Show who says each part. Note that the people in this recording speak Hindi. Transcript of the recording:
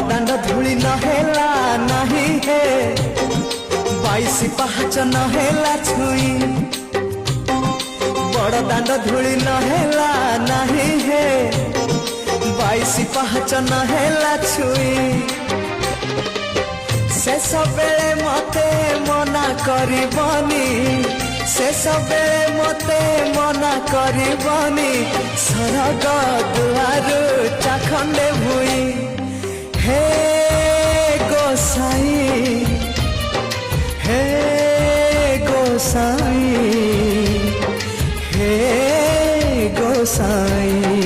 Speaker 1: दांड धूली नहेला नहीं है 22 पाहाच नहेला छुई बड़ दांड धूली नहेला नहीं है 22 पाहाच नहेला छुई शेष बेले मते मना करबनी शेष बेले मते मना करबनी सरग दुआर चाखंडे भुई हे गोसाई हे गोसाई हे गोसाई।